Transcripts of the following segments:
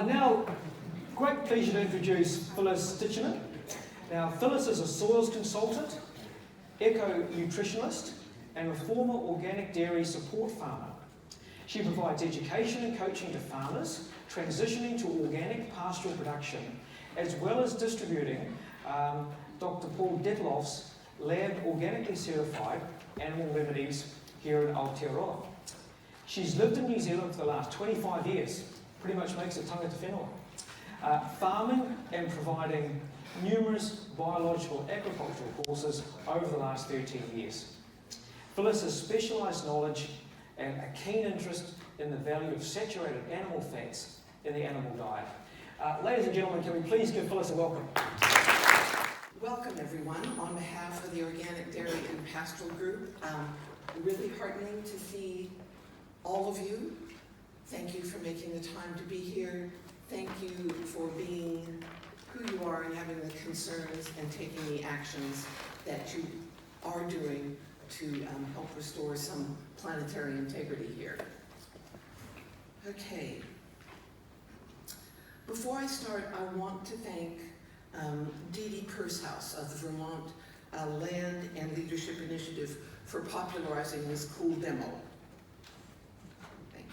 Now, great pleasure to introduce Phyllis Tichinin. Now, Phyllis is a soils consultant, eco-nutritionalist, and a former organic dairy support farmer. She provides education and coaching to farmers transitioning to organic pastoral production, as well as distributing Dr. Paul Detloff's lab organically certified animal remedies here in Aotearoa. She's lived in New Zealand for the last 25 years, pretty much makes it tangata whenua, farming and providing numerous biological agricultural courses over the last 13 years. Phyllis has specialised knowledge and a keen interest in the value of saturated animal fats in the animal diet. Ladies and gentlemen, can we please give Phyllis a welcome? Welcome everyone on behalf of the Organic Dairy and Pastoral Group. Really heartening to see all of you. Thank you for making the time to be here. Thank you for being who you are and having the concerns and taking the actions that you are doing to help restore some planetary integrity here. Okay. Before I start, I want to thank Dee Dee Pursehouse of the Vermont Land and Leadership Initiative for popularizing this cool demo. Thank you.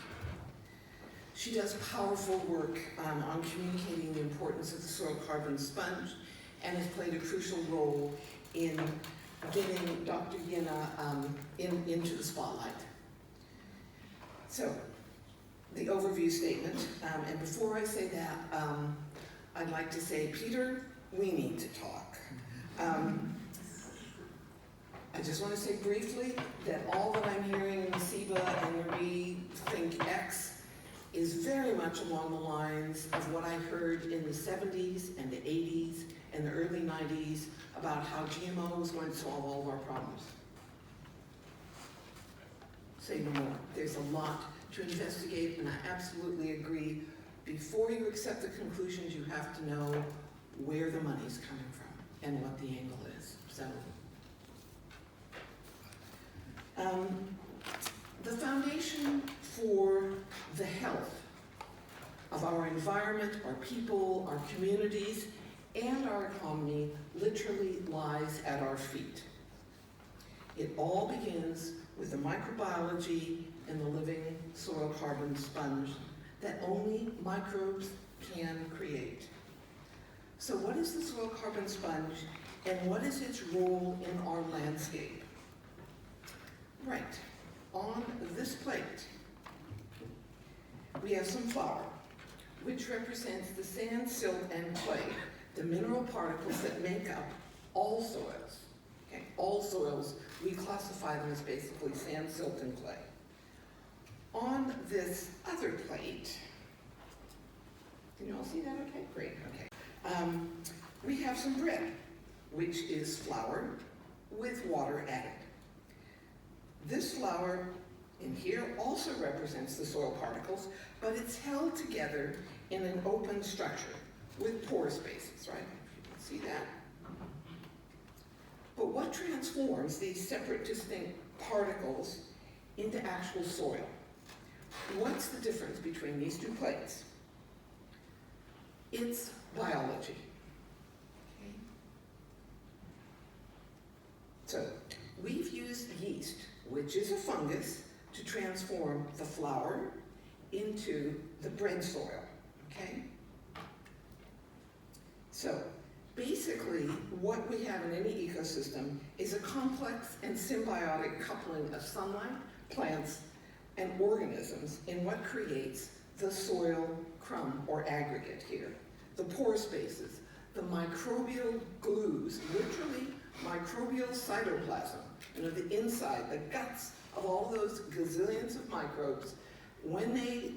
She does powerful work on communicating the importance of the soil carbon sponge and has played a crucial role in getting Dr. Yina into the spotlight. So, the overview statement, and before I say that, I'd like to say, Peter, we need to talk. I just want to say briefly that all that I'm hearing in the SEBA and your Rethink X is very much along the lines of what I heard in the 70s and the 80s and the early 90s about how GMO was going to solve all of our problems. Say no more. There's a lot to investigate, and I absolutely agree. Before you accept the conclusions, you have to know where the money's coming from and what the angle is. So, the foundation for the health of our environment, our people, our communities, and our economy literally lies at our feet. It all begins with the microbiology in the living soil carbon sponge that only microbes can create. So what is the soil carbon sponge and what is its role in our landscape? Right, on this plate, we have some flour, which represents the sand, silt, and clay, the mineral particles that make up all soils. Okay, all soils, we classify them as basically sand, silt, and clay. On this other plate, can you all see that okay? Great, okay. We have some bread, which is flour with water added. This flour in here also represents the soil particles, but it's held together in an open structure with pore spaces, right? You can see that. But what transforms these separate, distinct particles into actual soil? What's the difference between these two plates? It's biology. Okay. So, we've used yeast, which is a fungus, to transform the flour into the bread soil. Okay? So, basically, what we have in any ecosystem is a complex and symbiotic coupling of sunlight, plants, and organisms in what creates the soil crumb or aggregate here. The pore spaces, the microbial glues, literally microbial cytoplasm, the inside, the guts of all those gazillions of microbes, when they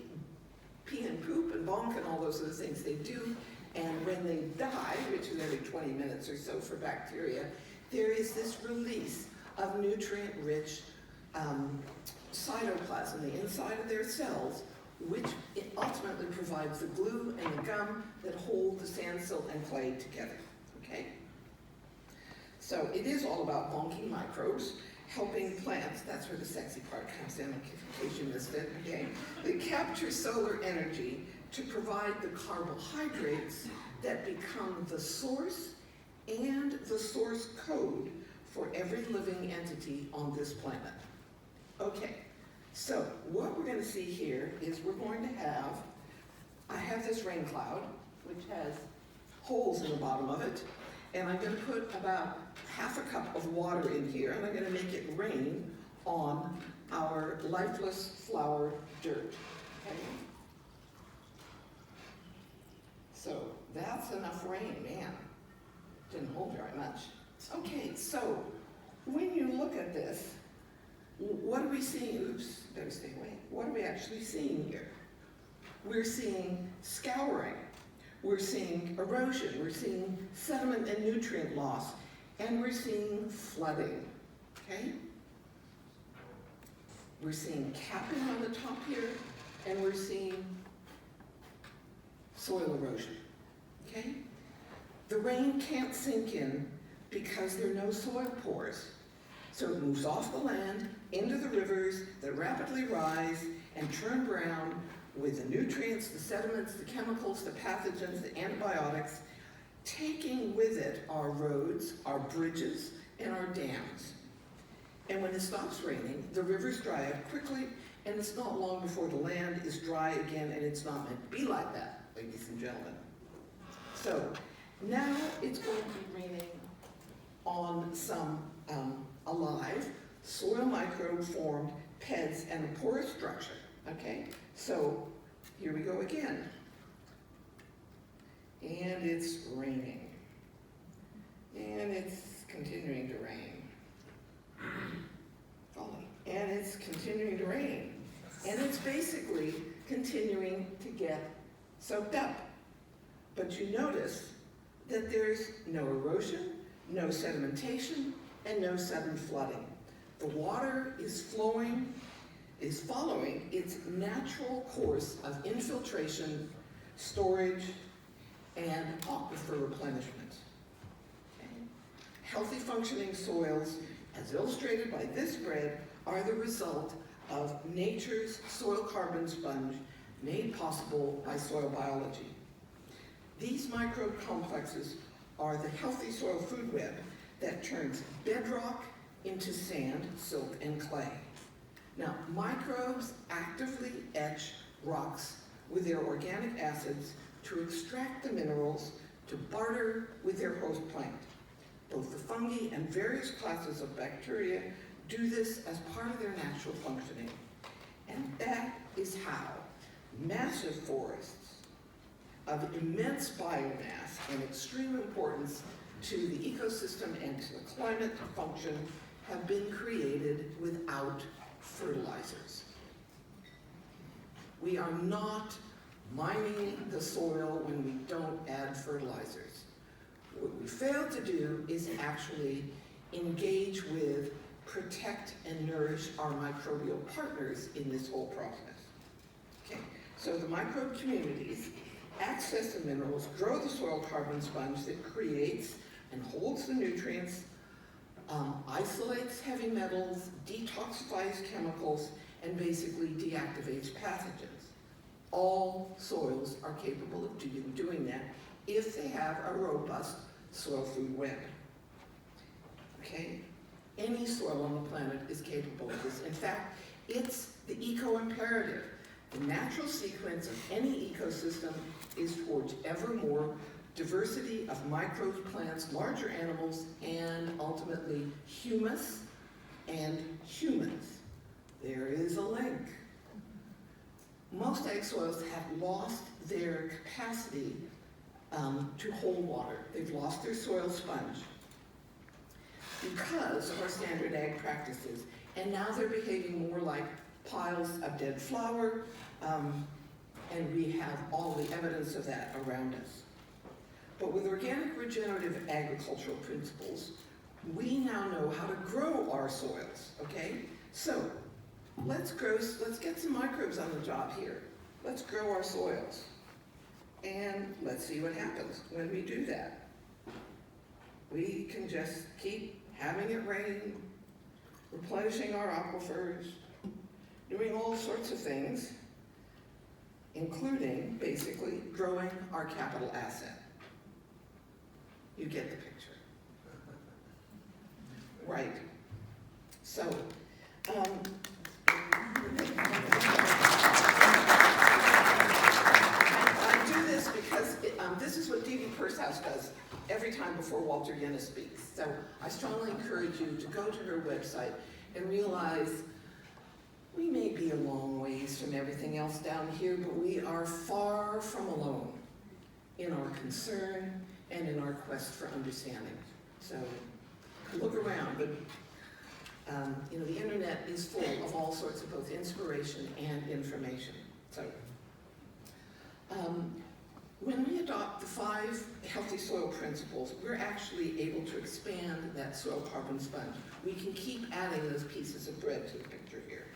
pee and poop and bonk and all those other things they do, and when they die, which is every 20 minutes or so for bacteria, there is this release of nutrient-rich cytoplasm, the inside of their cells, which it ultimately provides the glue and the gum that hold the sand, silt, and clay together, okay? So it is all about bonking microbes, helping plants, that's where the sexy part comes in case you missed it, okay? They capture solar energy to provide the carbohydrates that become the source and the source code for every living entity on this planet. Okay, so what we're going to see here is we're going to have, I have this rain cloud, which has holes in the bottom of it, and I'm going to put about half a cup of water in here, and I'm going to make it rain on our lifeless flower dirt. Okay? So that's enough rain, man. Didn't hold very much. Okay, so when you look at this, what are we seeing? Oops, better stay away. What are we actually seeing here? We're seeing scouring. We're seeing erosion. We're seeing sediment and nutrient loss. And we're seeing flooding. Okay? We're seeing capping on the top here, and we're seeing soil erosion. Okay? The rain can't sink in because there are no soil pores. So it moves off the land into the rivers that rapidly rise and turn brown with the nutrients, the sediments, the chemicals, the pathogens, the antibiotics, taking with it our roads, our bridges, and our dams. And when it stops raining, the rivers dry up quickly, and it's not long before the land is dry again, and it's not meant to be like that, ladies and gentlemen. So now it's going to be raining on some alive, soil microbe-formed PEDs and a porous structure, okay? So here we go again. And it's raining. And it's continuing to rain. And it's continuing to rain. And it's basically continuing to get soaked up. But you notice that there's no erosion, no sedimentation, and no sudden flooding. The water is flowing, is following its natural course of infiltration, storage, and aquifer replenishment. Okay? Healthy functioning soils, as illustrated by this spread, are the result of nature's soil carbon sponge made possible by soil biology. These microbe complexes are the healthy soil food web that turns bedrock into sand, silt, and clay. Now, microbes actively etch rocks with their organic acids to extract the minerals to barter with their host plant. Both the fungi and various classes of bacteria do this as part of their natural functioning. And that is how massive forests of immense biomass and extreme importance to the ecosystem and to the climate function have been created without fertilizers. We are not mining the soil when we don't add fertilizers. What we fail to do is actually engage with, protect, and nourish our microbial partners in this whole process. Okay, so the microbe communities access the minerals, grow the soil carbon sponge that creates and holds the nutrients, isolates heavy metals, detoxifies chemicals, and basically deactivates pathogens. All soils are capable of doing that if they have a robust soil food web. Okay? Any soil on the planet is capable of this. In fact, it's the eco-imperative. The natural sequence of any ecosystem is towards ever more diversity of microbes, plants, larger animals, and ultimately humus and humans. There is a link. Most ag soils have lost their capacity to hold water. They've lost their soil sponge because of our standard ag practices. And now they're behaving more like piles of dead flour, and we have all the evidence of that around us. But with organic regenerative agricultural principles, we now know how to grow our soils, okay? So, let's get some microbes on the job here. Let's grow our soils. And let's see what happens when we do that. We can just keep having it rain, replenishing our aquifers, doing all sorts of things. including, basically, growing our capital asset. You get the picture. Right. So, I do this because this is what Dee Dee Pershouse does every time before Walter Yenna speaks. So I strongly encourage you to go to her website and realize we may be a long ways from everything else down here, but we are far from alone in our concern and in our quest for understanding. So look around, but the internet is full of all sorts of both inspiration and information. So when we adopt the 5 healthy soil principles, we're actually able to expand that soil carbon sponge. We can keep adding those pieces of bread to the picture here.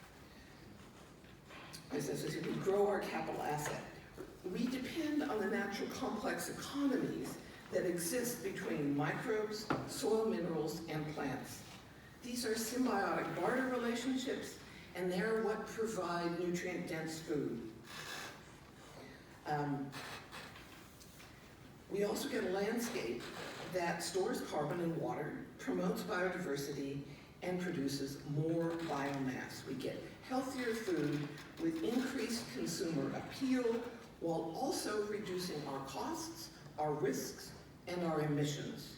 As I said, we grow our capital asset. We depend on the natural complex economies that exist between microbes, soil minerals, and plants. These are symbiotic barter relationships, and they're what provide nutrient-dense food. We also get a landscape that stores carbon and water, promotes biodiversity, and produces more biomass. We get healthier food with increased consumer appeal, while also reducing our costs, our risks, and our emissions.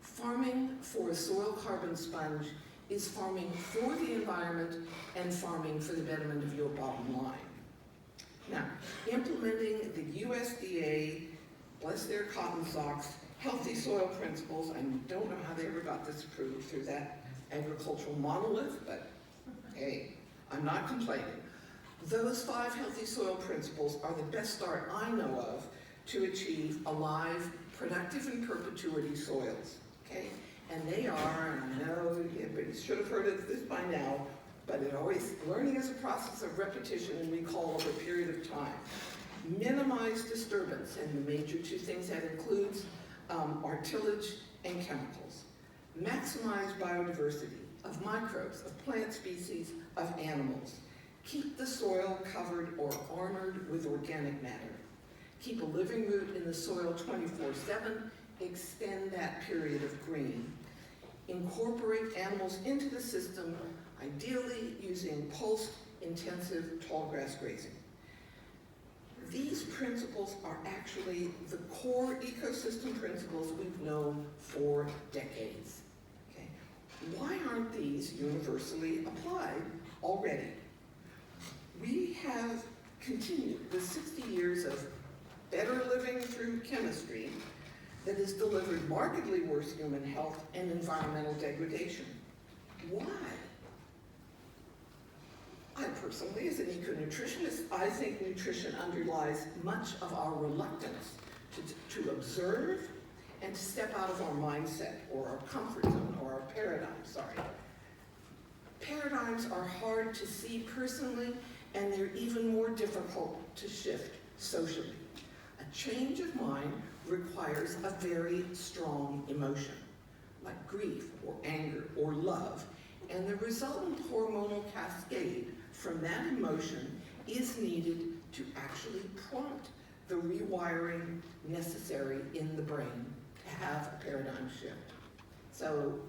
Farming for a soil carbon sponge is farming for the environment and farming for the betterment of your bottom line. Now, implementing the USDA, bless their cotton socks, healthy soil principles, I don't know how they ever got this approved through that agricultural monolith, but hey, I'm not complaining. Those 5 healthy soil principles are the best start I know of to achieve alive, productive, and perpetuity soils, okay? And they are, and I know everybody should have heard of this by now, but learning is a process of repetition and recall over a period of time. Minimize disturbance, and the major 2 things that includes are tillage and chemicals. Maximize biodiversity of microbes, of plant species, of animals. Keep the soil covered or armored with organic matter. Keep a living root in the soil 24/7, extend that period of green. Incorporate animals into the system, ideally using pulsed, intensive tallgrass grazing. These principles are actually the core ecosystem principles we've known for decades. Okay? Why aren't these universally applied already? We have continued the 60 years of better living through chemistry that has delivered markedly worse human health and environmental degradation. Why? I personally, as an eco-nutritionist, I think nutrition underlies much of our reluctance to observe and to step out of our mindset or our comfort zone or our paradigm, Paradigms are hard to see personally, and they're even more difficult to shift socially. A change of mind requires a very strong emotion, like grief or anger or love, and the resultant hormonal cascade from that emotion is needed to actually prompt the rewiring necessary in the brain to have a paradigm shift. So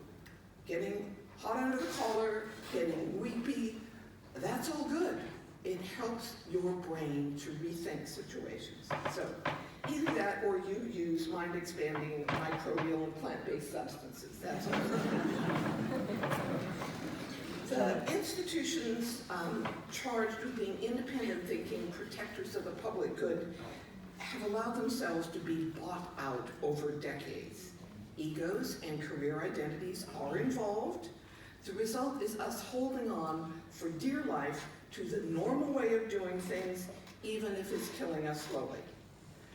getting hot under the collar, getting weepy, that's all good. It helps your brain to rethink situations. So either that or you use mind-expanding microbial and plant-based substances. That's all. The institutions charged with being independent thinking, protectors of the public good, have allowed themselves to be bought out over decades. Egos and career identities are involved. The result is us holding on for dear life to the normal way of doing things, even if it's killing us slowly.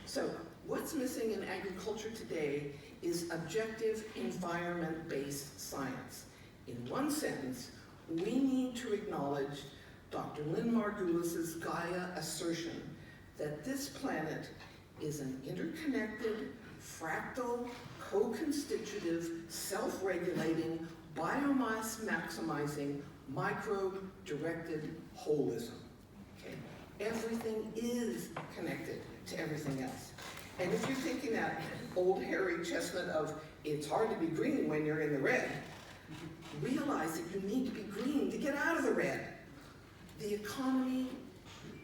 So what's missing in agriculture today is objective environment-based science. In one sentence, we need to acknowledge Dr. Lynn Margulis's Gaia assertion that this planet is an interconnected, fractal, co-constitutive, self-regulating, biomass-maximizing, microbe-directed holism. Okay? Everything is connected to everything else. And if you're thinking that old hairy chestnut of it's hard to be green when you're in the red, realize that you need to be green to get out of the red. The economy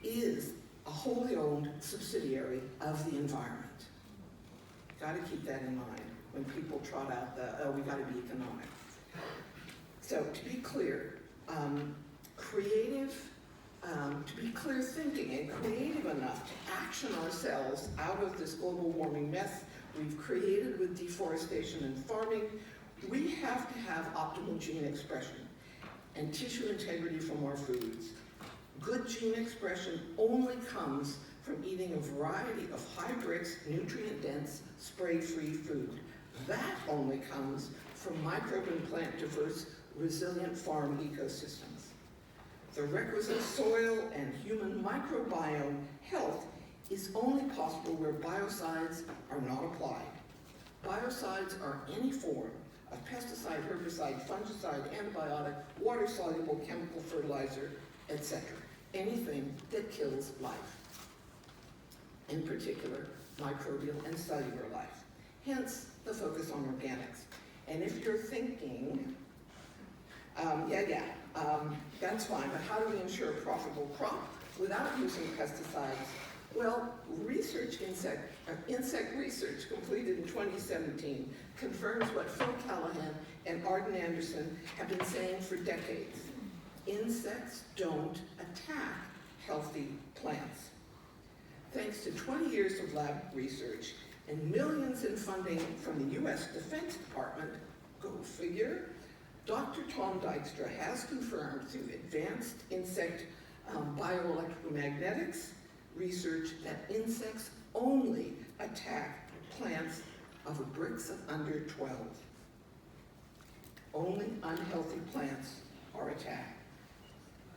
is a wholly owned subsidiary of the environment. Got to keep that in mind when people trot out the, oh, we got to be economic. So to be clear, to be clear thinking and creative enough to action ourselves out of this global warming mess we've created with deforestation and farming, we have to have optimal gene expression and tissue integrity from our foods. Good gene expression only comes from eating a variety of high-brix, nutrient-dense, spray-free food. That only comes from microbe and plant-diverse, resilient farm ecosystems. The requisite soil and human microbiome health is only possible where biocides are not applied. Biocides are any form of pesticide, herbicide, fungicide, antibiotic, water-soluble chemical fertilizer, etc. Anything that kills life. In particular, microbial and cellular life. Hence, the focus on organics. And if you're thinking, that's fine, but how do we ensure a profitable crop without using pesticides? Well, insect research completed in 2017 confirms what Phil Callahan and Arden Anderson have been saying for decades. Insects don't attack healthy plants. Thanks to 20 years of lab research and millions in funding from the US Defense Department, go figure, Dr. Tom Dykstra has confirmed through advanced insect bioelectromagnetics research that insects only attack plants of a Brix of under 12. Only unhealthy plants are attacked.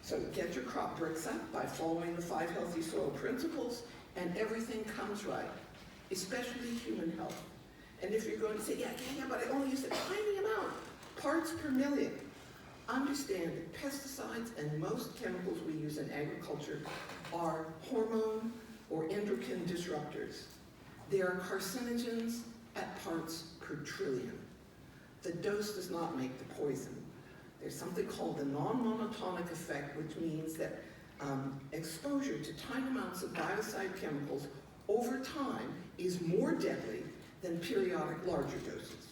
So get your crop Brix up by following the 5 healthy soil principles and everything comes right, especially human health. And if you're going to say, yeah, but I only use a tiny amount, parts per million. Understand that pesticides and most chemicals we use in agriculture are hormone or endocrine disruptors. They are carcinogens at parts per trillion. The dose does not make the poison. There's something called the non-monotonic effect, which means that exposure to tiny amounts of biocide chemicals over time is more deadly than periodic larger doses.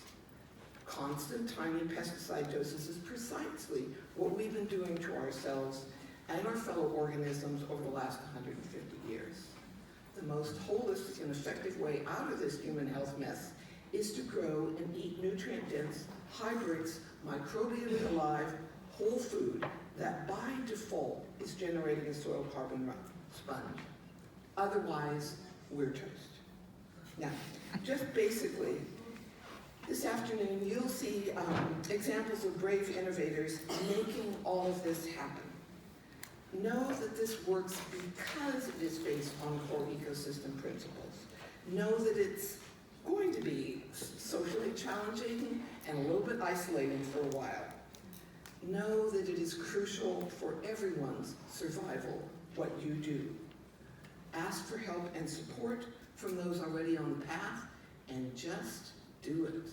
Constant tiny pesticide doses is precisely what we've been doing to ourselves and our fellow organisms over the last 150 years. The most holistic and effective way out of this human health mess is to grow and eat nutrient-dense, high-brix, microbially alive, whole food that by default is generating a soil carbon sponge. Otherwise, we're toast. Now, just basically, this afternoon you'll see examples of brave innovators making all of this happen. Know that this works because it is based on core ecosystem principles. Know that it's going to be socially challenging and a little bit isolating for a while. Know that it is crucial for everyone's survival, what you do. Ask for help and support from those already on the path, and just do it.